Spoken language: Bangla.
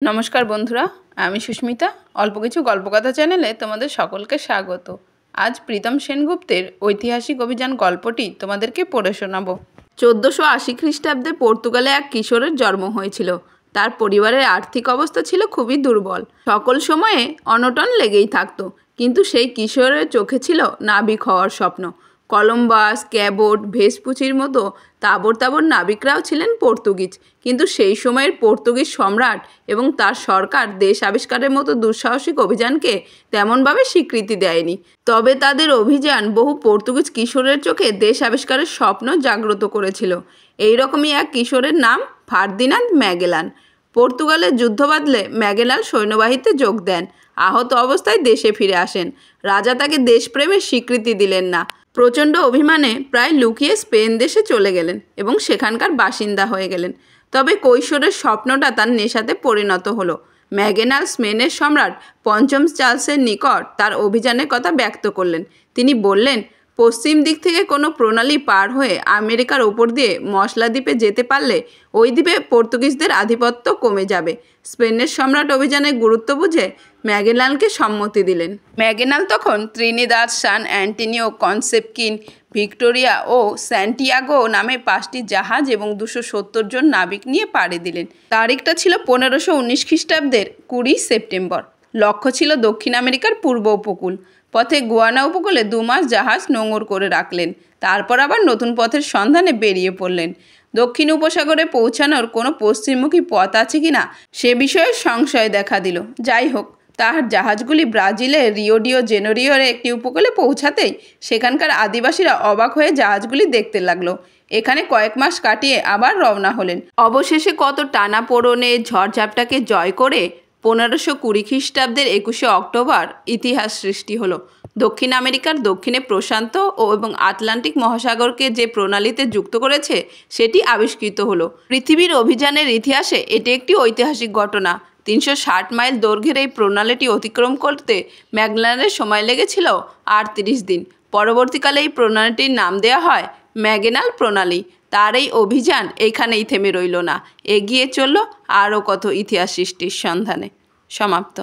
নমস্কার বন্ধুরা, আমি সুস্মিতা। অল্প কিছু গল্পকথা চ্যানেলে তোমাদের সকলকে স্বাগত। আজ প্রীতম সেনগুপ্তের ঐতিহাসিক অভিযান গল্পটি তোমাদেরকে পড়ে শোনাবো। 1480 খ্রিস্টাব্দে পর্তুগালে এক কিশোরের জন্ম হয়েছিল। তার পরিবারের আর্থিক অবস্থা ছিল খুবই দুর্বল। সকল সময়ে অনটন লেগেই থাকতো, কিন্তু সেই কিশোরের চোখে ছিল নাবিক হওয়ার স্বপ্ন। কলম্বাস, ক্যাবোট, ভেসপুচির মতো তাবর তাবর নাবিকরাও ছিলেন পর্তুগিজ, কিন্তু সেই সময়ের পর্তুগিজ সম্রাট এবং তার সরকার দেশ আবিষ্কারের মতো দুঃসাহসিক অভিযানকে তেমনভাবে স্বীকৃতি দেয়নি। তবে তাদের অভিযান বহু পর্তুগিজ কিশোরের চোখে দেশ আবিষ্কারের স্বপ্ন জাগ্রত করেছিল। এইরকমই এক কিশোরের নাম ফার্দিনান্দ ম্যাগেলান। পর্তুগালের যুদ্ধ বাঁধলে ম্যাগেলান সৈন্যবাহিনীতে যোগ দেন। আহত অবস্থায় দেশে ফিরে আসেন। রাজা তাকে দেশপ্রেমের স্বীকৃতি দিলেন না। প্রচণ্ড অভিমানে প্রায় লুকিয়ে স্পেন দেশে চলে গেলেন এবং সেখানকার বাসিন্দা হয়ে গেলেন। তবে কৈশোরের স্বপ্নটা তার নেশাতে পরিণত হলো। ম্যাগেলান স্পেনের সম্রাট পঞ্চম চার্লসের নিকট তার অভিযানের কথা ব্যক্ত করলেন। তিনি বললেন, পশ্চিম দিক থেকে কোনো প্রণালী পার হয়ে আমেরিকার ওপর দিয়ে মশলা দ্বীপে যেতে পারলে ওই দ্বীপে পর্তুগিজদের আধিপত্য কমে যাবে। স্পেনের সম্রাট অভিযানের গুরুত্ব বুঝে ম্যাগেলানকে সম্মতি দিলেন। ম্যাগেলান তখন ত্রিনিদাদ, সান অ্যান্টোনিও, কনসেপকিন, ভিক্টোরিয়া ও স্যান্টিয়াগো নামে 5টি জাহাজ এবং 270 জন নাবিক নিয়ে পাড়ি দিলেন। তারিখটা ছিল 1519 খ্রিস্টাব্দের 20 সেপ্টেম্বর। লক্ষ্য ছিল দক্ষিণ আমেরিকার পূর্ব উপকূল। পথে গুয়ানা উপকূলে 2 মাস জাহাজ নোঙর করে রাখলেন। তারপর আবার নতুন পথের সন্ধানে বেরিয়ে পড়লেন। দক্ষিণ উপসাগরে পৌঁছানোর কোনো পশ্চিমমুখী পথ আছে কিনা সে বিষয়ে সংশয় দেখা দিল। যাই হোক, তার জাহাজগুলি ব্রাজিলের রিও ডি জেনেরিওর একটি উপকূলে পৌঁছাতেই সেখানকার আদিবাসীরা অবাক হয়ে জাহাজগুলি দেখতে লাগলো। এখানে কয়েক মাস কাটিয়ে আবার রওনা হলেন। অবশেষে কত টানাপোড়েনে ঝড়ঝাপটাকে জয় করে 1520 খ্রিস্টাব্দের 21শে অক্টোবর ইতিহাস সৃষ্টি হলো। দক্ষিণ আমেরিকার দক্ষিণে প্রশান্ত এবং আটলান্টিক মহাসাগরকে যে প্রণালীতে যুক্ত করেছে সেটি আবিষ্কৃত হলো। পৃথিবীর অভিযানের ইতিহাসে এটি একটি ঐতিহাসিক ঘটনা। 360 মাইল দৈর্ঘ্যের এই প্রণালীটি অতিক্রম করতে ম্যাগেলানের সময় লেগেছিল 38 দিন। পরবর্তীকালে এই প্রণালীটির নাম দেওয়া হয় ম্যাগেলান প্রণালী। তার এই অভিযান এইখানেই থেমে রইল না, এগিয়ে চলল আরও কত ইতিহাস সৃষ্টির সন্ধানে। সমাপ্ত।